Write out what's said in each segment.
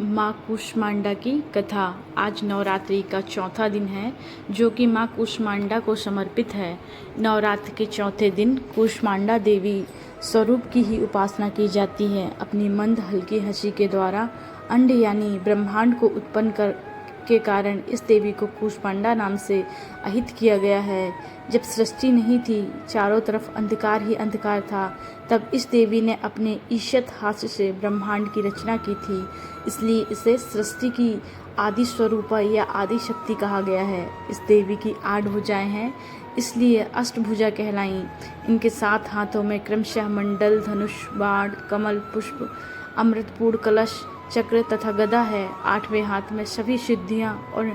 माँ कूष्मांडा की कथा। आज नवरात्रि का चौथा दिन है जो कि माँ कूष्मांडा को समर्पित है। नवरात्र के चौथे दिन कूष्मांडा देवी स्वरूप की ही उपासना की जाती है। अपनी मंद हल्की हंसी के द्वारा अंड यानी ब्रह्मांड को उत्पन्न के कारण इस देवी को कूष्मांडा नाम से अहित किया गया है। जब सृष्टि नहीं थी, चारों तरफ अंधकार ही अंधकार था, तब इस देवी ने अपने ईशत हास्य से ब्रह्मांड की रचना की थी। इसलिए इसे सृष्टि की आदि स्वरूपा या आदि शक्ति कहा गया है। इस देवी की 8 भुजाएं हैं, इसलिए अष्टभुजा कहलाईं। इनके 7 हाथों में क्रमशः मंडल, धनुष, बाण, कमल, पुष्प, अमृतपूर्ण कलश, चक्र तथा गदा है। 8वें हाथ में सभी सिद्धियां और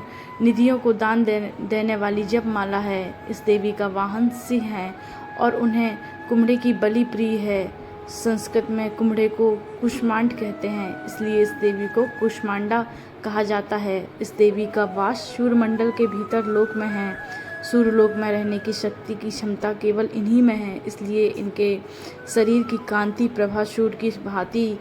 निधियों को दान देने वाली जप माला है। इस देवी का वाहन सिंह है और उन्हें कुम्हड़े की बलि प्रिय है। संस्कृत में कुम्हड़े को कूष्मांड कहते हैं, इसलिए इस देवी को कूष्मांडा कहा जाता है। इस देवी का वास सूर्यमंडल के भीतर लोक में है। सूर्यलोक में रहने की शक्ति की क्षमता केवल इन्हीं में है, इसलिए इनके शरीर की कांति प्रभा सूर्य की भांति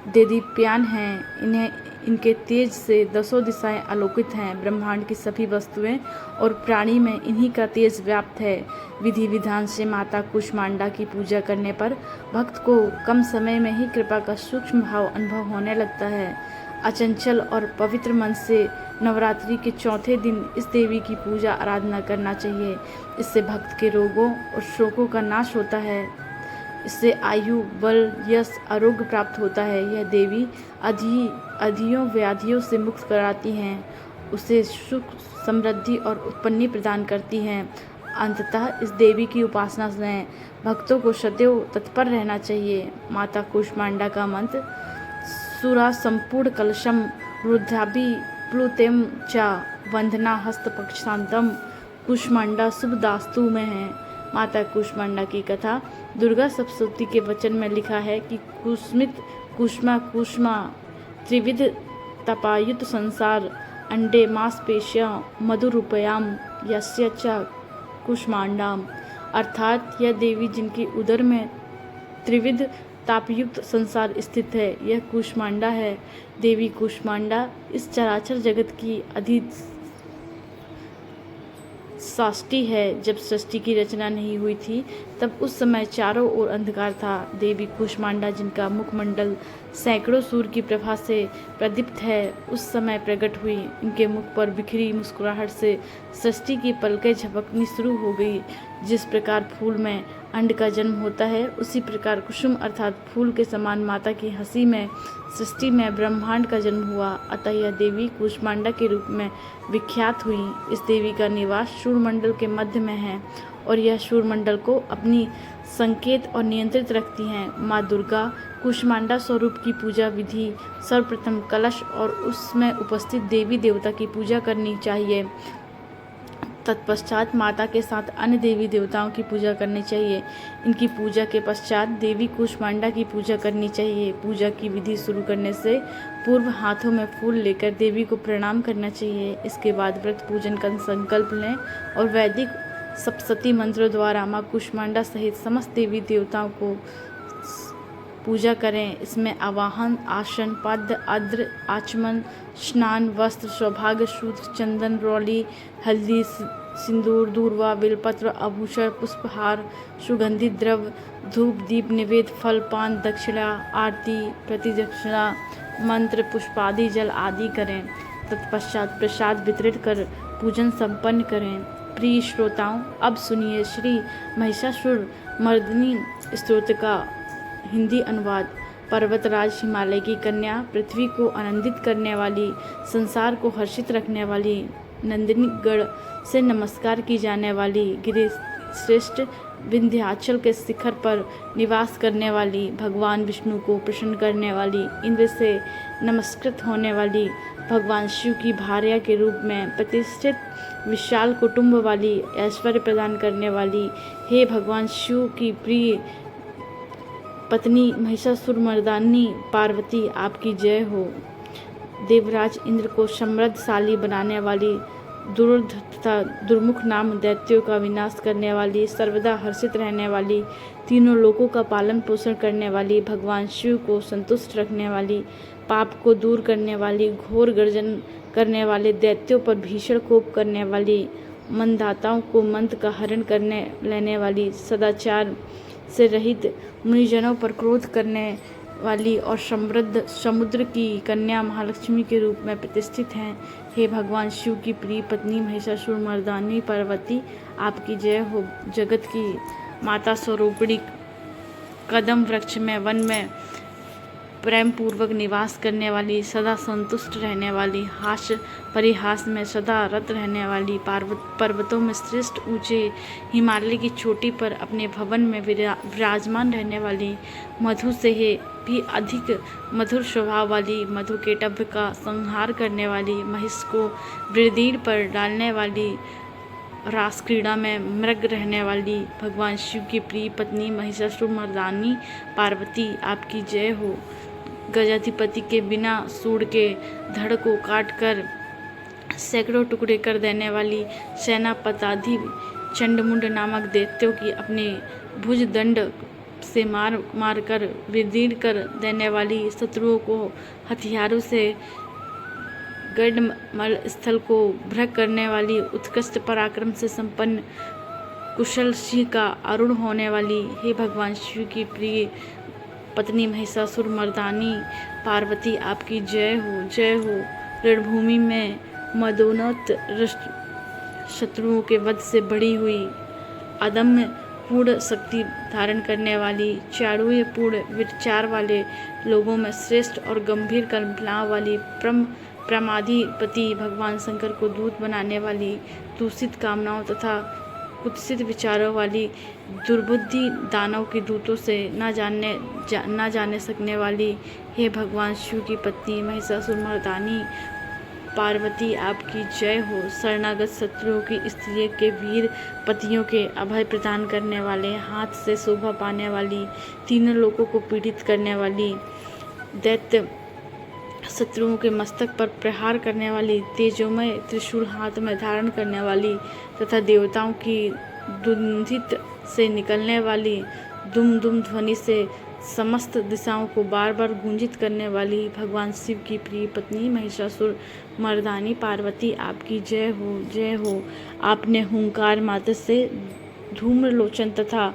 देदीप्यमान हैं। इनके तेज से 10 दिशाएं आलोकित हैं। ब्रह्मांड की सभी वस्तुएं और प्राणी में इन्हीं का तेज व्याप्त है। विधि विधान से माता कूष्मांडा की पूजा करने पर भक्त को कम समय में ही कृपा का सूक्ष्म भाव अनुभव होने लगता है। अचंचल और पवित्र मन से नवरात्रि के चौथे दिन इस देवी की पूजा आराधना करना चाहिए। इससे भक्त के रोगों और शोकों का नाश होता है। इससे आयु, बल, यश, आरोग्य प्राप्त होता है। यह देवी अधियों व्याधियों से मुक्त कराती हैं, उसे सुख, समृद्धि और उत्पत्ति प्रदान करती हैं। अंततः इस देवी की उपासना से भक्तों को सदैव तत्पर रहना चाहिए। माता कूष्मांडा का मंत्र सुरा संपूर्ण कलशम रुद्राभि प्लुतेम च वंदना हस्तपक्षांतम कूष्मांडा शुभदास्तु में है। माता कूष्मांडा की कथा। दुर्गा सप्तशती के वचन में लिखा है कि कुस्मित कूष्मा कूष्मा त्रिविध तपायुत संसार अंडे मांसपेशियां मधुरूपयाम यस्य च कूष्मांडाम। अर्थात यह देवी जिनकी उदर में त्रिविध तापयुक्त संसार स्थित है, यह कूष्मांडा है। देवी कूष्मांडा इस चराचर जगत की साष्टी है। जब सृष्टि की रचना नहीं हुई थी, तब उस समय चारों ओर अंधकार था। देवी कूष्मांडा जिनका मुखमंडल सैकड़ों सूर्य की प्रभा से प्रदीप्त है, उस समय प्रकट हुई। इनके मुख पर बिखरी मुस्कुराहट से सृष्टि की पलकें झपकनी शुरू हो गई। जिस प्रकार फूल में अंड का जन्म होता है, उसी प्रकार कुसुम अर्थात फूल के समान माता की हंसी में सृष्टि में ब्रह्मांड का जन्म हुआ। अतः यह देवी कूष्मांडा के रूप में विख्यात हुई। इस देवी का निवास सूर्यमंडल के मध्य में है और यह सूर्यमंडल को अपनी संकेत और नियंत्रित रखती हैं। माँ दुर्गा कूष्मांडा स्वरूप की पूजा विधि। सर्वप्रथम कलश और उसमें उपस्थित देवी देवता की पूजा करनी चाहिए। तत्पश्चात माता के साथ अन्य देवी देवताओं की पूजा करनी चाहिए। इनकी पूजा के पश्चात देवी कूष्मांडा की पूजा करनी चाहिए। पूजा की विधि शुरू करने से पूर्व हाथों में फूल लेकर देवी को प्रणाम करना चाहिए। इसके बाद व्रत पूजन का संकल्प लें और वैदिक सप्तशती मंत्रों द्वारा माँ कूष्मांडा सहित समस्त देवी देवताओं को पूजा करें। इसमें आवाहन, आसन, पाद्य, आद्र, आचमन, स्नान, वस्त्र, सौभाग्य सूत्र, चंदन, रौली, हल्दी, सिंदूर, दूर्वा, बेलपत्र, आभूषण, पुष्पहार, सुगंधित द्रव्य, धूप, दीप, निवेद, फल, पान, दक्षिणा, आरती, प्रतिदक्षिणा, मंत्र, पुष्पादि, जल आदि करें। तत्पश्चात प्रसाद वितरित कर पूजन संपन्न करें। प्रिय श्रोताओं, अब सुनिए श्री महिषासुर मर्दिनी स्तोत्र का हिंदी अनुवाद। पर्वतराज हिमालय की कन्या, पृथ्वी को आनंदित करने वाली, संसार को हर्षित रखने वाली, नंदिनीगढ़ से नमस्कार की जाने वाली, गिरिश्रेष्ठ विंध्याचल के शिखर पर निवास करने वाली, भगवान विष्णु को प्रसन्न करने वाली, इंद्र से नमस्कृत होने वाली, भगवान शिव की भार्या के रूप में प्रतिष्ठित, विशाल कुटुंब वाली, ऐश्वर्य प्रदान करने वाली, हे भगवान शिव की प्रिय पत्नी महिषासुरमर्दानी पार्वती, आपकी जय हो। देवराज इंद्र को समृद्धशाली बनाने वाली, दुर्ध तथा दुर्मुख नाम दैत्यों का विनाश करने वाली, सर्वदा हर्षित रहने वाली, तीनों लोकों का पालन पोषण करने वाली, भगवान शिव को संतुष्ट रखने वाली, पाप को दूर करने वाली, घोर गर्जन करने वाले दैत्यों पर भीषण कोप करने वाली, मनदाताओं को मंत्र का हरण करने लेने वाली, सदाचार से रहित मुनिजनों पर क्रोध करने वाली और समृद्ध समुद्र की कन्या महालक्ष्मी के रूप में प्रतिष्ठित हैं। हे भगवान शिव की प्रिय पत्नी महिषासुर मर्दानी पार्वती, आपकी जय हो। जगत की माता स्वरूपिणी कदम वृक्ष में वन में प्रेम पूर्वक निवास करने वाली, सदा संतुष्ट रहने वाली, हास्य परिहास में सदा रत रहने वाली, पर्वतों में श्रेष्ठ ऊंचे हिमालय की चोटी पर अपने भवन में विराजमान रहने वाली, मधु से भी अधिक मधुर स्वभाव वाली, मधुकेटभ का संहार करने वाली, महिष को वृद्धि पर डालने वाली, रास क्रीड़ा में मृग रहने वाली, भगवान शिव की प्रिय पत्नी महिषासुर मर्दानी पार्वती, आपकी जय हो। गजाधिपति के बिना सूंड के धड़ को काट कर सैकड़ों टुकड़े कर देने वाली, सेनापताधि चंडमुंड नामक दैत्यों की अपने भुज दंड से मार कर विदीर्ण कर देने वाली, शत्रुओं को हथियारों से गढ़मल स्थल को भ्रक करने वाली, उत्कृष्ट पराक्रम से संपन्न कुशल सिंह का आरूढ़ होने वाली, हे भगवान शिव की प्रिय पत्नी महिषासुर मर्दानी पार्वती, आपकी जय हो, जय हो। रणभूमि में मदोन्नत शत्रुओं के वध से बढ़ी हुई, अदम्य पूर्ण शक्ति धारण करने वाली, चाणूय पूर्ण विचार वाले लोगों में श्रेष्ठ और गंभीर कल्पनाओं वाली, प्रमाधिपति भगवान शंकर को दूत बनाने वाली, दूषित कामनाओं तथा कुत्सित विचारों वाली, दुर्बुद्धि दानव के दूतों से न जाने सकने वाली, हे भगवान शिव की पत्नी महिषासुर मर्दानी पार्वती, आपकी जय हो। शरणागत शत्रुओं की स्त्रियों के वीर पतियों के अभय प्रदान करने वाले, हाथ से शोभा पाने वाली, तीनों लोगों को पीड़ित करने वाली, दैत्य शत्रुओं के मस्तक पर प्रहार करने वाली, तेजोमय त्रिशूल हाथ में धारण करने वाली तथा देवताओं की दुंधित से निकलने वाली दुम दुम ध्वनि से समस्त दिशाओं को बार बार गूंजित करने वाली, भगवान शिव की प्रिय पत्नी महिषासुर मर्दानी पार्वती, आपकी जय हो, जय हो। आपने हुंकार मात्र से धूम्रलोचन तथा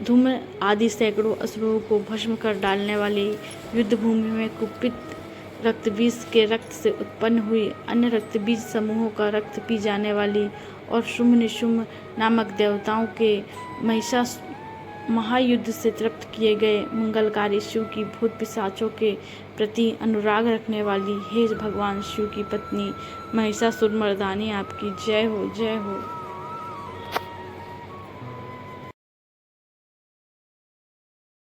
धूम्र आदि सैकड़ों असुरों को भस्म कर डालने वाली, युद्ध भूमि में कुपित रक्तबीज के रक्त से उत्पन्न हुई अन्य रक्तबीज समूहों का रक्त पी जाने वाली और शुंभ निशुंभ नामक देवताओं के महायुद्ध से तृप्त किए गए मंगलकारी शिव की भूत पिशाचों के प्रति अनुराग रखने वाली, हे भगवान शिव की पत्नी महिषासुर मर्दानी, आपकी जय हो, जय हो।